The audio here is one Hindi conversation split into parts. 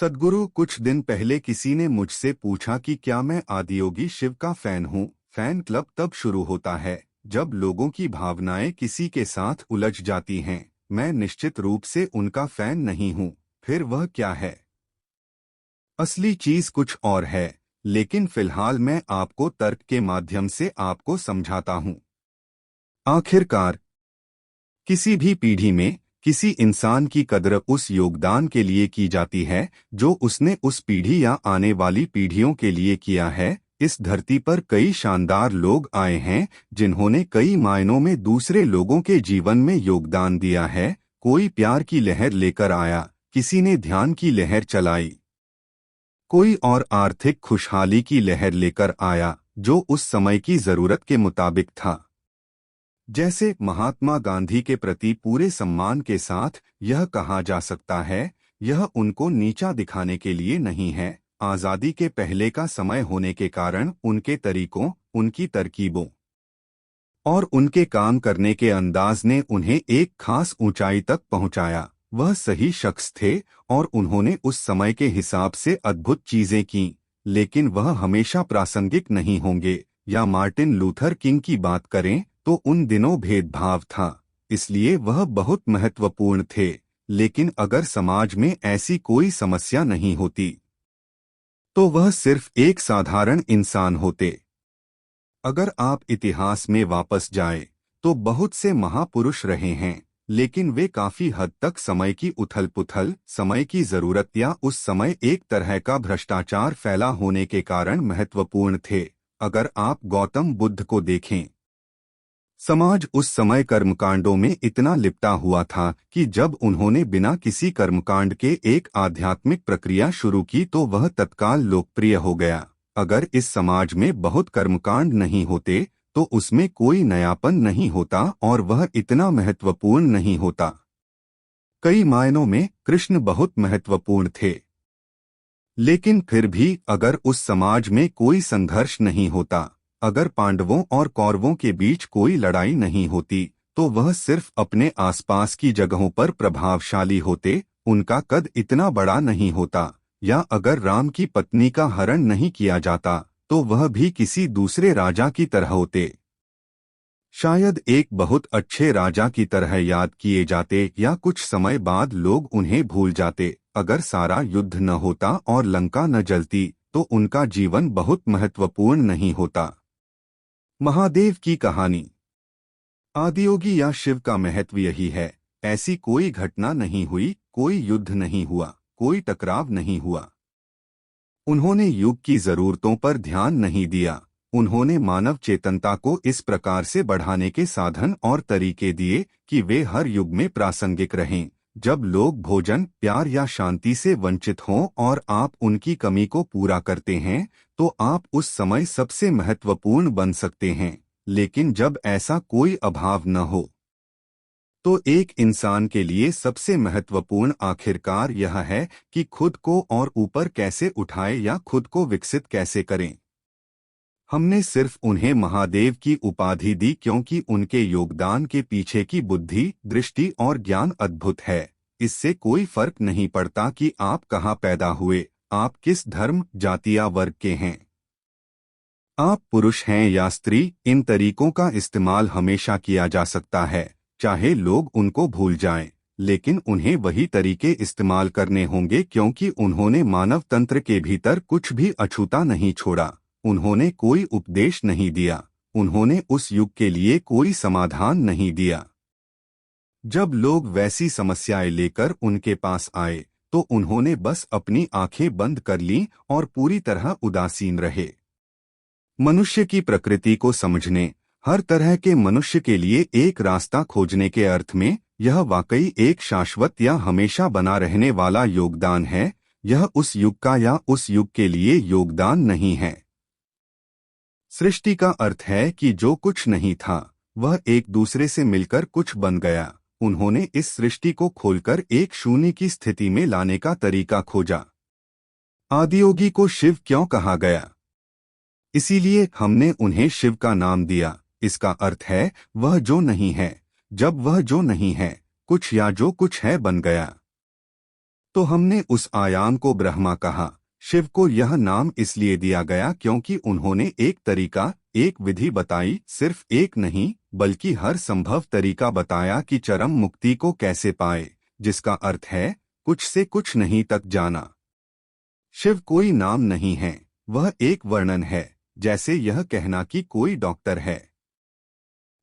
सद्गुरु, कुछ दिन पहले किसी ने मुझसे पूछा कि क्या मैं आदियोगी शिव का फैन हूँ। फैन क्लब तब शुरू होता है जब लोगों की भावनाएं किसी के साथ उलझ जाती हैं। मैं निश्चित रूप से उनका फैन नहीं हूँ। फिर वह क्या है? असली चीज कुछ और है, लेकिन फिलहाल मैं आपको तर्क के माध्यम से आपको समझाता हूँ। आखिरकार किसी भी पीढ़ी में किसी इंसान की कद्र उस योगदान के लिए की जाती है जो उसने उस पीढ़ी या आने वाली पीढ़ियों के लिए किया है। इस धरती पर कई शानदार लोग आए हैं जिन्होंने कई मायनों में दूसरे लोगों के जीवन में योगदान दिया है। कोई प्यार की लहर लेकर आया, किसी ने ध्यान की लहर चलाई, कोई और आर्थिक खुशहाली की लहर लेकर आया जो उस समय की जरूरत के मुताबिक था। जैसे महात्मा गांधी के प्रति पूरे सम्मान के साथ यह कहा जा सकता है, यह उनको नीचा दिखाने के लिए नहीं है। आज़ादी के पहले का समय होने के कारण उनके तरीकों, उनकी तरकीबों और उनके काम करने के अंदाज ने उन्हें एक खास ऊंचाई तक पहुंचाया। वह सही शख्स थे और उन्होंने उस समय के हिसाब से अद्भुत चीजें की, लेकिन वह हमेशा प्रासंगिक नहीं होंगे। या मार्टिन लूथर किंग की बात करें तो उन दिनों भेदभाव था, इसलिए वह बहुत महत्वपूर्ण थे। लेकिन अगर समाज में ऐसी कोई समस्या नहीं होती तो वह सिर्फ एक साधारण इंसान होते। अगर आप इतिहास में वापस जाएं, तो बहुत से महापुरुष रहे हैं, लेकिन वे काफी हद तक समय की उथल-पुथल, समय की जरूरत या उस समय एक तरह का भ्रष्टाचार फैला होने के कारण महत्वपूर्ण थे। अगर आप गौतम बुद्ध को देखें, समाज उस समय कर्मकांडों में इतना लिपटा हुआ था कि जब उन्होंने बिना किसी कर्मकांड के एक आध्यात्मिक प्रक्रिया शुरू की तो वह तत्काल लोकप्रिय हो गया। अगर इस समाज में बहुत कर्मकांड नहीं होते तो उसमें कोई नयापन नहीं होता और वह इतना महत्वपूर्ण नहीं होता। कई मायनों में कृष्ण बहुत महत्वपूर्ण थे, लेकिन फिर भी अगर उस समाज में कोई संघर्ष नहीं होता, अगर पांडवों और कौरवों के बीच कोई लड़ाई नहीं होती, तो वह सिर्फ अपने आसपास की जगहों पर प्रभावशाली होते, उनका कद इतना बड़ा नहीं होता। या अगर राम की पत्नी का हरण नहीं किया जाता, तो वह भी किसी दूसरे राजा की तरह होते। शायद एक बहुत अच्छे राजा की तरह याद किए जाते या कुछ समय बाद लोग उन्हें भूल जाते। अगर सारा युद्ध न होता और लंका न जलती, तो उनका जीवन बहुत महत्वपूर्ण नहीं होता। महादेव की कहानी। आदियोगी या शिव का महत्व यही है। ऐसी कोई घटना नहीं हुई, कोई युद्ध नहीं हुआ, कोई टकराव नहीं हुआ। उन्होंने युग की जरूरतों पर ध्यान नहीं दिया। उन्होंने मानव चेतनता को इस प्रकार से बढ़ाने के साधन और तरीके दिए कि वे हर युग में प्रासंगिक रहें। जब लोग भोजन, प्यार या शांति से वंचित हों और आप उनकी कमी को पूरा करते हैं, तो आप उस समय सबसे महत्वपूर्ण बन सकते हैं। लेकिन जब ऐसा कोई अभाव न हो, तो एक इंसान के लिए सबसे महत्वपूर्ण आखिरकार यह है कि खुद को और ऊपर कैसे उठाए या खुद को विकसित कैसे करें। हमने सिर्फ उन्हें महादेव की उपाधि दी क्योंकि उनके योगदान के पीछे की बुद्धि, दृष्टि और ज्ञान अद्भुत है। इससे कोई फर्क नहीं पड़ता कि आप कहाँ पैदा हुए, आप किस धर्म, जाति या वर्ग के हैं, आप पुरुष हैं या स्त्री। इन तरीकों का इस्तेमाल हमेशा किया जा सकता है, चाहे लोग उनको भूल जाएं, लेकिन उन्हें वही तरीके इस्तेमाल करने होंगे क्योंकि उन्होंने मानव तंत्र के भीतर कुछ भी अछूता नहीं छोड़ा। उन्होंने कोई उपदेश नहीं दिया, उन्होंने उस युग के लिए कोई समाधान नहीं दिया। जब लोग वैसी समस्याएं लेकर उनके पास आए, तो उन्होंने बस अपनी आंखें बंद कर लीं और पूरी तरह उदासीन रहे। मनुष्य की प्रकृति को समझने, हर तरह के मनुष्य के लिए एक रास्ता खोजने के अर्थ में यह वाकई एक शाश्वत या हमेशा बना रहने वाला योगदान है। यह उस युग का या उस युग के लिए योगदान नहीं है। सृष्टि का अर्थ है कि जो कुछ नहीं था वह एक दूसरे से मिलकर कुछ बन गया। उन्होंने इस सृष्टि को खोलकर एक शून्य की स्थिति में लाने का तरीका खोजा। आदियोगी को शिव क्यों कहा गया? इसीलिए हमने उन्हें शिव का नाम दिया। इसका अर्थ है वह जो नहीं है। जब वह जो नहीं है कुछ या जो कुछ है बन गया, तो हमने उस आयाम को ब्रह्मा कहा। शिव को यह नाम इसलिए दिया गया क्योंकि उन्होंने एक तरीका, एक विधि बताई, सिर्फ एक नहीं बल्कि हर संभव तरीका बताया कि चरम मुक्ति को कैसे पाए, जिसका अर्थ है कुछ से कुछ नहीं तक जाना। शिव कोई नाम नहीं है, वह एक वर्णन है, जैसे यह कहना कि कोई डॉक्टर है,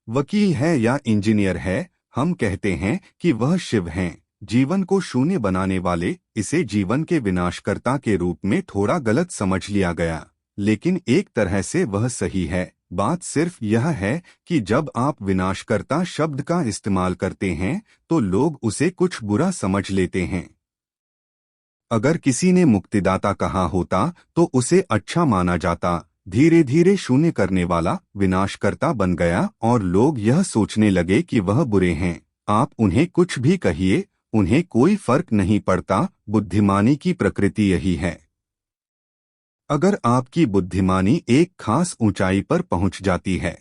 वकील है या इंजीनियर है। हम कहते हैं कि वह शिव हैं, जीवन को शून्य बनाने वाले। इसे जीवन के विनाशकर्ता के रूप में थोड़ा गलत समझ लिया गया, लेकिन एक तरह से वह सही है। बात सिर्फ यह है कि जब आप विनाशकर्ता शब्द का इस्तेमाल करते हैं तो लोग उसे कुछ बुरा समझ लेते हैं। अगर किसी ने मुक्तिदाता कहा होता तो उसे अच्छा माना जाता। धीरे धीरे शून्य करने वाला विनाशकर्ता बन गया और लोग यह सोचने लगे कि वह बुरे हैं। आप उन्हें कुछ भी कहिए, उन्हें कोई फर्क नहीं पड़ता। बुद्धिमानी की प्रकृति यही है। अगर आपकी बुद्धिमानी एक खास ऊंचाई पर पहुंच जाती है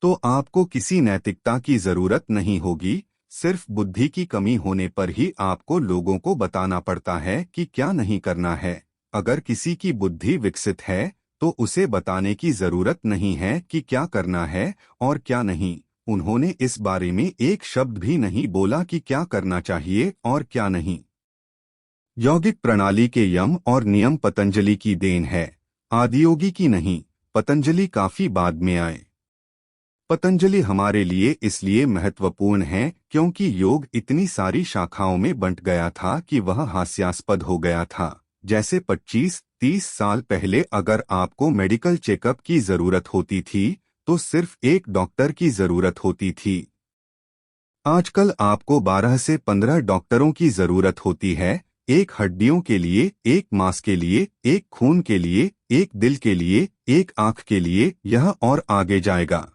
तो आपको किसी नैतिकता की जरूरत नहीं होगी। सिर्फ बुद्धि की कमी होने पर ही आपको लोगों को बताना पड़ता है कि क्या नहीं करना है। अगर किसी की बुद्धि विकसित है तो उसे बताने की जरूरत नहीं है कि क्या करना है और क्या नहीं। उन्होंने इस बारे में एक शब्द भी नहीं बोला कि क्या करना चाहिए और क्या नहीं। यौगिक प्रणाली के यम और नियम पतंजलि की देन है, आदियोगी की नहीं। पतंजलि काफी बाद में आए। पतंजलि हमारे लिए इसलिए महत्वपूर्ण है क्योंकि योग इतनी सारी शाखाओं में बंट गया था कि वह हास्यास्पद हो गया था। जैसे 25-30 साल पहले अगर आपको मेडिकल चेकअप की जरूरत होती थी तो सिर्फ एक डॉक्टर की जरूरत होती थी। आजकल आपको 12 से 15 डॉक्टरों की जरूरत होती है, एक हड्डियों के लिए, एक मांस के लिए, एक खून के लिए, एक दिल के लिए, एक आंख के लिए, यह और आगे जाएगा।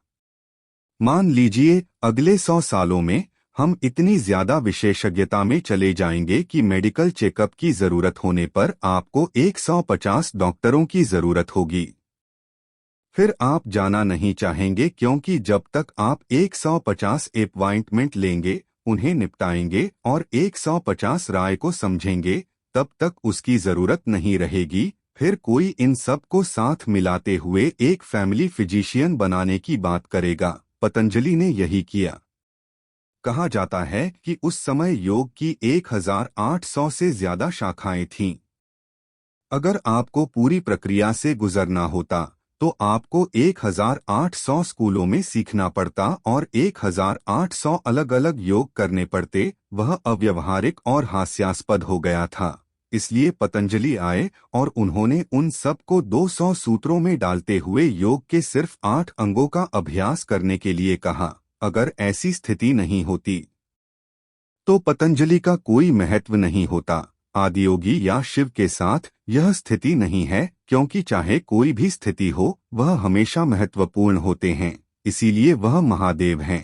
मान लीजिए अगले 100 सालों में हम इतनी ज्यादा विशेषज्ञता में चले जाएंगे कि मेडिकल चेकअप की जरूरत होने पर आपको 150 डॉक्टरों की जरूरत होगी। फिर आप जाना नहीं चाहेंगे क्योंकि जब तक आप 150 अपॉइंटमेंट लेंगे, उन्हें निपटाएंगे और 150 राय को समझेंगे, तब तक उसकी जरूरत नहीं रहेगी। फिर कोई इन सब को साथ मिलाते हुए एक फैमिली फिजिशियन बनाने की बात करेगा। पतंजलि ने यही किया। कहा जाता है कि उस समय योग की 1800 से ज्यादा शाखाएं थीं। अगर आपको पूरी प्रक्रिया से गुजरना होता तो आपको 1800 स्कूलों में सीखना पड़ता और 1800 अलग अलग योग करने पड़ते। वह अव्यवहारिक और हास्यास्पद हो गया था। इसलिए पतंजलि आए और उन्होंने उन सब को 200 सूत्रों में डालते हुए योग के सिर्फ 8 अंगों का अभ्यास करने के लिए कहा। अगर ऐसी स्थिति नहीं होती तो पतंजलि का कोई महत्व नहीं होता। आदियोगी या शिव के साथ यह स्थिति नहीं है क्योंकि चाहे कोई भी स्थिति हो वह हमेशा महत्वपूर्ण होते हैं, इसीलिए वह महादेव हैं।